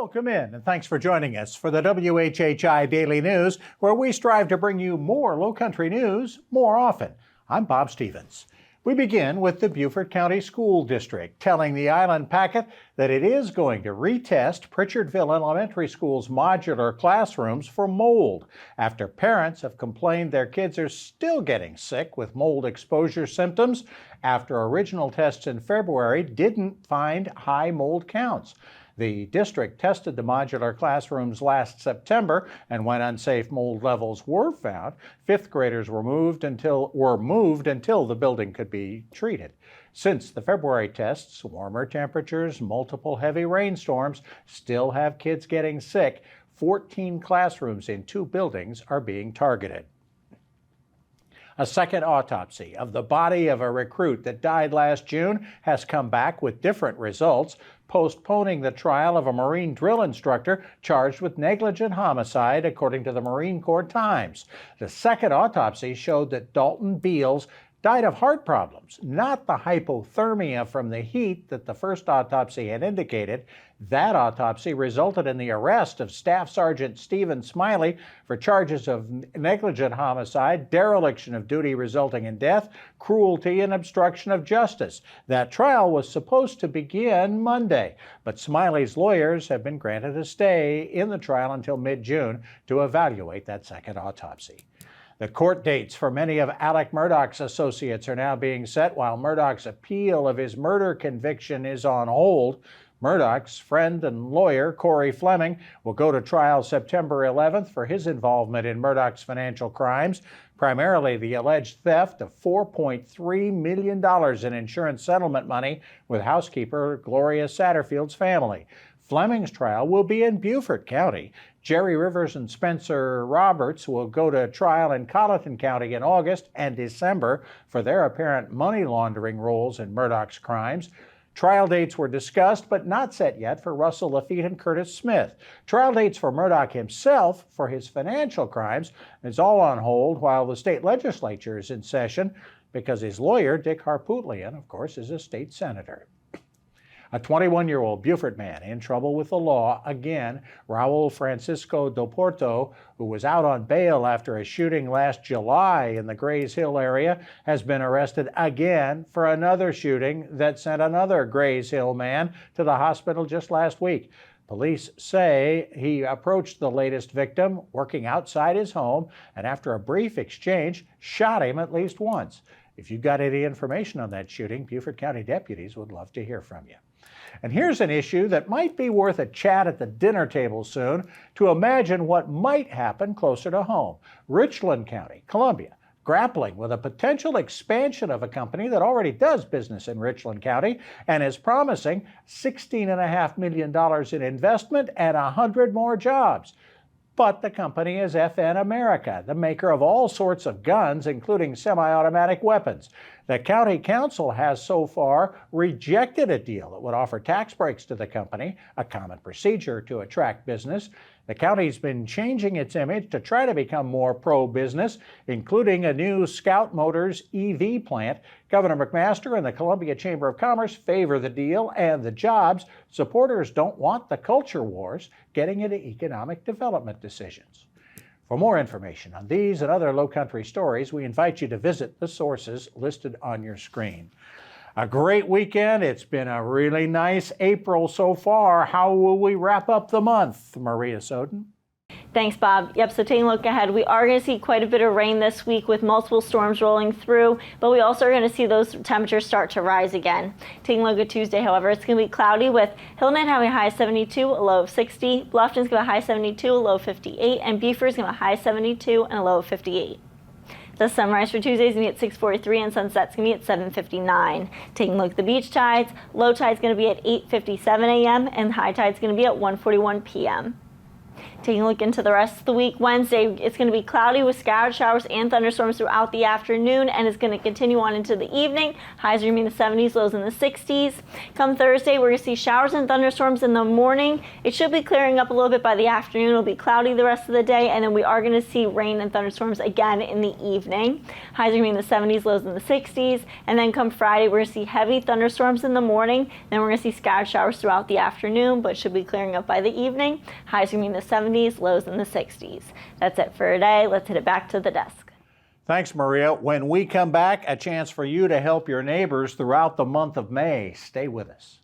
Welcome in, and thanks for joining us for the WHHI Daily News, where we strive to bring you more Lowcountry news more often. I'm Bob Stevens. We begin with the Beaufort County School District telling the Island Packet that it is going to retest Pritchardville Elementary School's modular classrooms for mold after parents have complained their kids are still getting sick with mold exposure symptoms after original tests in February didn't find high mold counts. The district tested the modular classrooms last September, and when unsafe mold levels were found, fifth graders were moved until the building could be treated. Since the February tests, warmer temperatures, multiple heavy rainstorms still have kids getting sick. 14 classrooms in 2 buildings are being targeted. A second autopsy of the body of a recruit that died last June has come back with different results, postponing the trial of a Marine drill instructor charged with negligent homicide, according to the Marine Corps Times. The second autopsy showed that Dalton Beals died of heart problems, not the hypothermia from the heat that the first autopsy had indicated. That autopsy resulted in the arrest of Staff Sergeant Stephen Smiley for charges of negligent homicide, dereliction of duty resulting in death, cruelty, and obstruction of justice. That trial was supposed to begin Monday, but Smiley's lawyers have been granted a stay in the trial until mid-June to evaluate that second autopsy. The court dates for many of Alec Murdaugh's associates are now being set while Murdaugh's appeal of his murder conviction is on hold. Murdaugh's friend and lawyer, Corey Fleming, will go to trial September 11th for his involvement in Murdaugh's financial crimes, primarily the alleged theft of $4.3 million in insurance settlement money with housekeeper Gloria Satterfield's family. Fleming's trial will be in Beaufort County. Jerry Rivers and Spencer Roberts will go to trial in Colleton County in August and December for their apparent money laundering roles in Murdaugh's crimes. Trial dates were discussed but not set yet for Russell Lafitte and Curtis Smith. Trial dates for Murdaugh himself for his financial crimes is all on hold while the state legislature is in session because his lawyer, Dick Harpootlian, of course, is a state senator. A 21-year-old Beaufort man in trouble with the law again. Raul Francisco do Porto, who was out on bail after a shooting last July in the Grays Hill area, has been arrested again for another shooting that sent another Grays Hill man to the hospital just last week. Police say he approached the latest victim working outside his home and after a brief exchange shot him at least once. If you've got any information on that shooting, Beaufort County deputies would love to hear from you. And here's an issue that might be worth a chat at the dinner table soon to imagine what might happen closer to home. Richland County, Columbia, grappling with a potential expansion of a company that already does business in Richland County and is promising $16.5 million in investment and 100 more jobs. But the company is FN America, the maker of all sorts of guns, including semi-automatic weapons. The county council has so far rejected a deal that would offer tax breaks to the company, a common procedure to attract business. The county's been changing its image to try to become more pro-business, including a new Scout Motors EV plant. Governor McMaster and the Columbia Chamber of Commerce favor the deal and the jobs. Supporters don't want the culture wars getting into economic development decisions. For more information on these and other Lowcountry stories, we invite you to visit the sources listed on your screen. A great weekend. It's been a really nice April so far. How will we wrap up the month? Maria Soden. Thanks, Bob. Yep, so taking a look ahead, we are going to see quite a bit of rain this week with multiple storms rolling through, but we also are going to see those temperatures start to rise again. Taking a look at Tuesday, however, it's going to be cloudy with Hilton having a high 72, a low of 60, Bluffton's going to have a high 72, a low of 58, and Beaufort's going to have a high 72 and a low of 58. The sunrise for Tuesday is going to be at 6:43 and sunset's going to be at 7:59. Taking a look at the beach tides, low tide's going to be at 8:57 a.m. and high tide's going to be at 1:41 p.m. Taking a look into the rest of the week, Wednesday, it's going to be cloudy with scattered showers and thunderstorms throughout the afternoon, and it's going to continue on into the evening. Highs remain in the 70s, lows in the 60s. Come Thursday, we're going to see showers and thunderstorms in the morning. It should be clearing up a little bit by the afternoon. It'll be cloudy the rest of the day, and then we are going to see rain and thunderstorms again in the evening. Highs remain in the 70s, lows in the 60s. And then come Friday, we're going to see heavy thunderstorms in the morning. Then we're going to see scattered showers throughout the afternoon, but should be clearing up by the evening. Highs remain in the 70s, lows in the 60s. That's it for today. Let's hit it back to the desk. Thanks, Maria. When we come back, a chance for you to help your neighbors throughout the month of May. Stay with us.